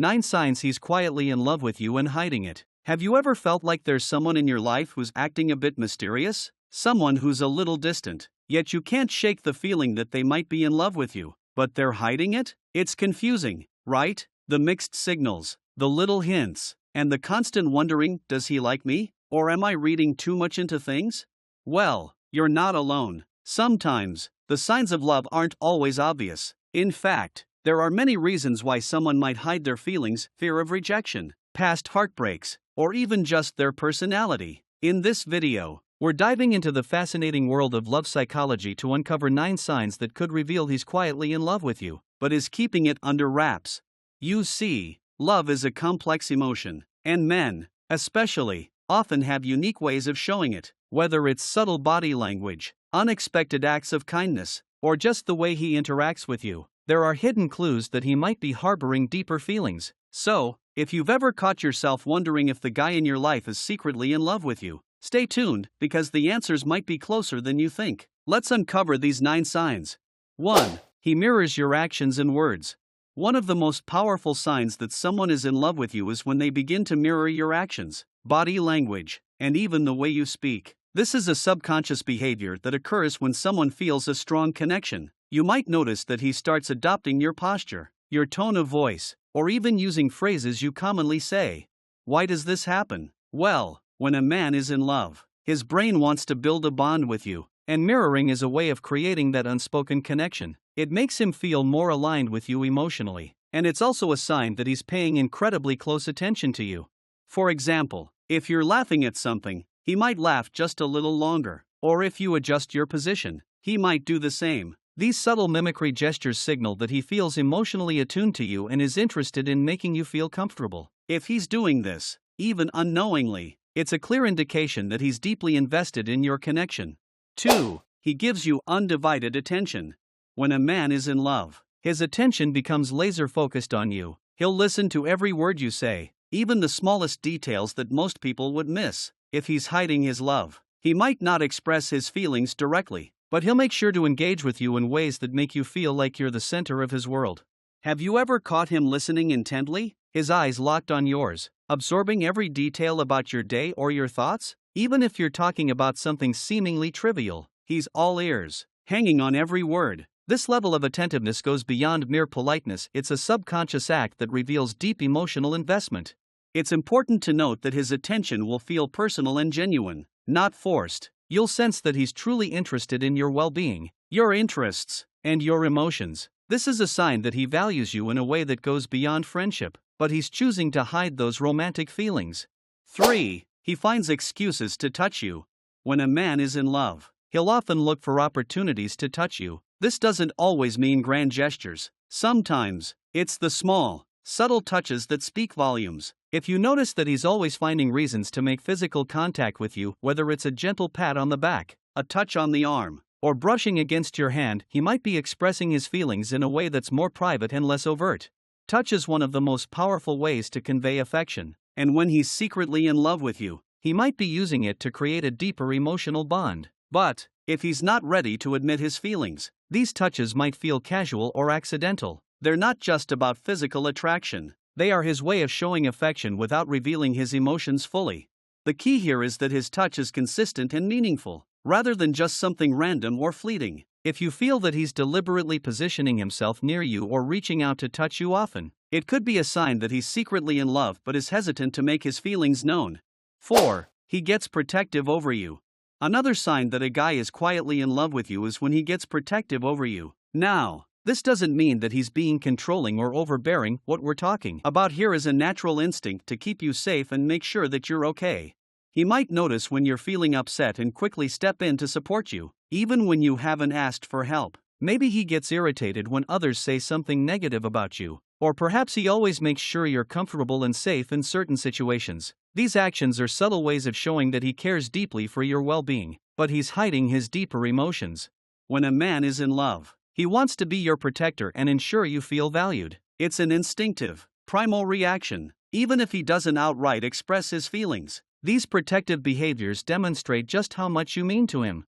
9 signs he's quietly in love with you and hiding it. Have you ever felt like there's someone in your life who's acting a bit mysterious? Someone who's a little distant, yet you can't shake the feeling that they might be in love with you, but they're hiding it? It's confusing, right? The mixed signals, the little hints, and the constant wondering, does he like me? Or am I reading too much into things? Well, you're not alone. Sometimes, the signs of love aren't always obvious. In fact, there are many reasons why someone might hide their feelings: fear of rejection, past heartbreaks, or even just their personality. In this video, we're diving into the fascinating world of love psychology to uncover 9 signs that could reveal he's quietly in love with you, but is keeping it under wraps. You see, love is a complex emotion, and men, especially, often have unique ways of showing it, whether it's subtle body language, unexpected acts of kindness, or just the way he interacts with you. There are hidden clues that he might be harboring deeper feelings. So, if you've ever caught yourself wondering if the guy in your life is secretly in love with you, stay tuned, because the answers might be closer than you think. Let's uncover these 9 signs. 1. He mirrors your actions and words. One of the most powerful signs that someone is in love with you is when they begin to mirror your actions, body language, and even the way you speak. This is a subconscious behavior that occurs when someone feels a strong connection. You might notice that he starts adopting your posture, your tone of voice, or even using phrases you commonly say. Why does this happen? Well, when a man is in love, his brain wants to build a bond with you, and mirroring is a way of creating that unspoken connection. It makes him feel more aligned with you emotionally, and it's also a sign that he's paying incredibly close attention to you. For example, if you're laughing at something, he might laugh just a little longer, or if you adjust your position, he might do the same. These subtle mimicry gestures signal that he feels emotionally attuned to you and is interested in making you feel comfortable. If he's doing this, even unknowingly, it's a clear indication that he's deeply invested in your connection. 2. He gives you undivided attention. When a man is in love, his attention becomes laser-focused on you. He'll listen to every word you say, even the smallest details that most people would miss. If he's hiding his love, he might not express his feelings directly, but he'll make sure to engage with you in ways that make you feel like you're the center of his world. Have you ever caught him listening intently, his eyes locked on yours, absorbing every detail about your day or your thoughts? Even if you're talking about something seemingly trivial, he's all ears, hanging on every word. This level of attentiveness goes beyond mere politeness. It's a subconscious act that reveals deep emotional investment. It's important to note that his attention will feel personal and genuine, not forced. You'll sense that he's truly interested in your well-being, your interests, and your emotions. This is a sign that he values you in a way that goes beyond friendship, but he's choosing to hide those romantic feelings. 3. He finds excuses to touch you. When a man is in love, he'll often look for opportunities to touch you. This doesn't always mean grand gestures. Sometimes, it's the small, subtle touches that speak volumes. If you notice that he's always finding reasons to make physical contact with you, whether it's a gentle pat on the back, a touch on the arm, or brushing against your hand, he might be expressing his feelings in a way that's more private and less overt. Touch is one of the most powerful ways to convey affection, and when he's secretly in love with you, he might be using it to create a deeper emotional bond. But, if he's not ready to admit his feelings, these touches might feel casual or accidental. They're not just about physical attraction. They are his way of showing affection without revealing his emotions fully. The key here is that his touch is consistent and meaningful, rather than just something random or fleeting. If you feel that he's deliberately positioning himself near you or reaching out to touch you often, it could be a sign that he's secretly in love but is hesitant to make his feelings known. 4. He gets protective over you. Another sign that a guy is quietly in love with you is when he gets protective over you. Now, this doesn't mean that he's being controlling or overbearing. What we're talking about here is a natural instinct to keep you safe and make sure that you're okay. He might notice when you're feeling upset and quickly step in to support you, even when you haven't asked for help. Maybe he gets irritated when others say something negative about you, or perhaps he always makes sure you're comfortable and safe in certain situations. These actions are subtle ways of showing that he cares deeply for your well-being, but he's hiding his deeper emotions. When a man is in love, he wants to be your protector and ensure you feel valued. It's an instinctive, primal reaction, even if he doesn't outright express his feelings. These protective behaviors demonstrate just how much you mean to him.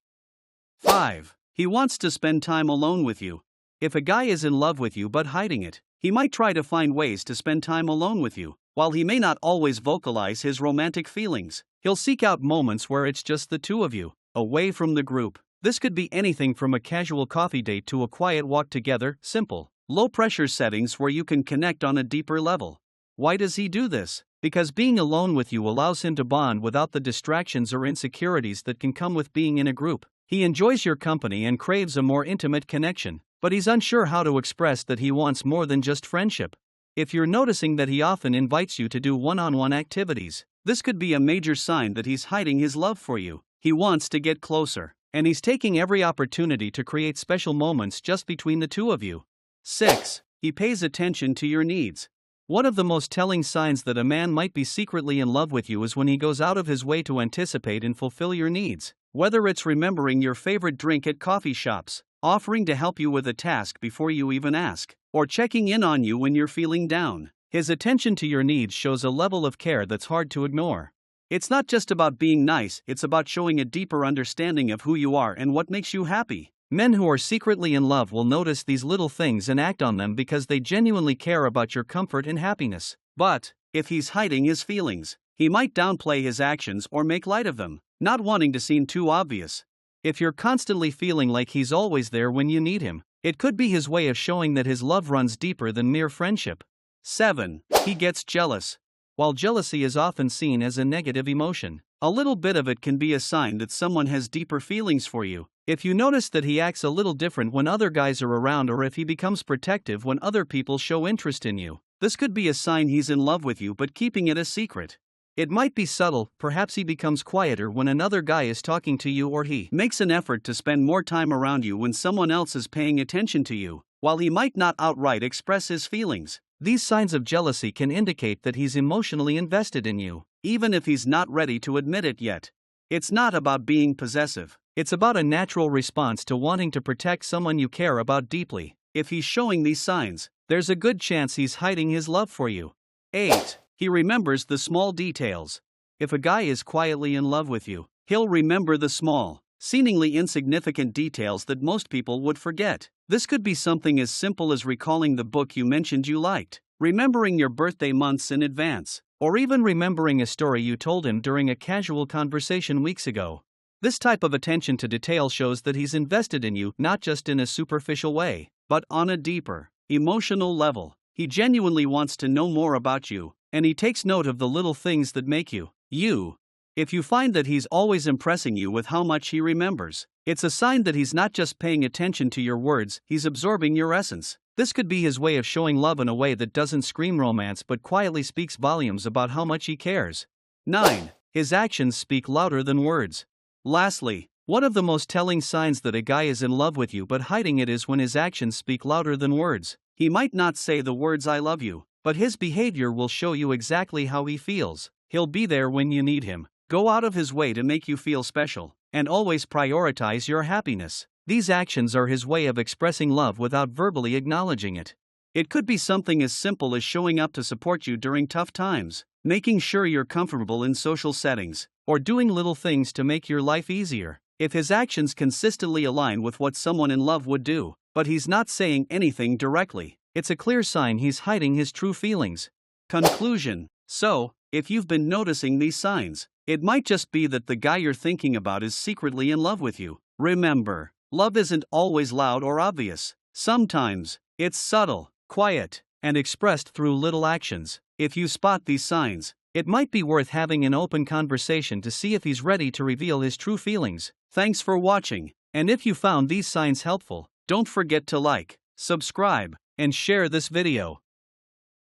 5. He wants to spend time alone with you. If a guy is in love with you but hiding it, He might try to find ways to spend time alone with you. While he may not always vocalize his romantic feelings, he'll seek out moments where it's just the two of you, away from the group. This could be anything from a casual coffee date to a quiet walk together, simple, low-pressure settings where you can connect on a deeper level. Why does he do this? Because being alone with you allows him to bond without the distractions or insecurities that can come with being in a group. He enjoys your company and craves a more intimate connection, but he's unsure how to express that he wants more than just friendship. If you're noticing that he often invites you to do one-on-one activities, this could be a major sign that he's hiding his love for you. He wants to get closer, and he's taking every opportunity to create special moments just between the two of you. 6. He pays attention to your needs. One of the most telling signs that a man might be secretly in love with you is when he goes out of his way to anticipate and fulfill your needs. Whether it's remembering your favorite drink at coffee shops, offering to help you with a task before you even ask, or checking in on you when you're feeling down, his attention to your needs shows a level of care that's hard to ignore. It's not just about being nice, it's about showing a deeper understanding of who you are and what makes you happy. Men who are secretly in love will notice these little things and act on them because they genuinely care about your comfort and happiness. But, if he's hiding his feelings, he might downplay his actions or make light of them, not wanting to seem too obvious. If you're constantly feeling like he's always there when you need him, it could be his way of showing that his love runs deeper than mere friendship. 7. He gets jealous. While jealousy is often seen as a negative emotion, a little bit of it can be a sign that someone has deeper feelings for you. If you notice that he acts a little different when other guys are around, or if he becomes protective when other people show interest in you, this could be a sign he's in love with you but keeping it a secret. It might be subtle, perhaps he becomes quieter when another guy is talking to you, or he makes an effort to spend more time around you when someone else is paying attention to you. While he might not outright express his feelings, these signs of jealousy can indicate that he's emotionally invested in you, even if he's not ready to admit it yet. It's not about being possessive, it's about a natural response to wanting to protect someone you care about deeply. If he's showing these signs, there's a good chance he's hiding his love for you. 8. He remembers the small details. If a guy is quietly in love with you, he'll remember the small, seemingly insignificant details that most people would forget. This could be something as simple as recalling the book you mentioned you liked, remembering your birthday months in advance, or even remembering a story you told him during a casual conversation weeks ago. This type of attention to detail shows that he's invested in you, not just in a superficial way, but on a deeper, emotional level. He genuinely wants to know more about you, and he takes note of the little things that make you, you. If you find that he's always impressing you with how much he remembers, it's a sign that he's not just paying attention to your words, he's absorbing your essence. This could be his way of showing love in a way that doesn't scream romance but quietly speaks volumes about how much he cares. 9. His actions speak louder than words. Lastly, one of the most telling signs that a guy is in love with you but hiding it is when his actions speak louder than words. He might not say the words "I love you," but his behavior will show you exactly how he feels. He'll be there when you need him, go out of his way to make you feel special, and always prioritize your happiness. These actions are his way of expressing love without verbally acknowledging it. It could be something as simple as showing up to support you during tough times, making sure you're comfortable in social settings, or doing little things to make your life easier. If his actions consistently align with what someone in love would do, but he's not saying anything directly, it's a clear sign he's hiding his true feelings. Conclusion. So, if you've been noticing these signs, it might just be that the guy you're thinking about is secretly in love with you. Remember, love isn't always loud or obvious. Sometimes, it's subtle, quiet, and expressed through little actions. If you spot these signs, it might be worth having an open conversation to see if he's ready to reveal his true feelings. Thanks for watching, and if you found these signs helpful, don't forget to like, subscribe, and share this video.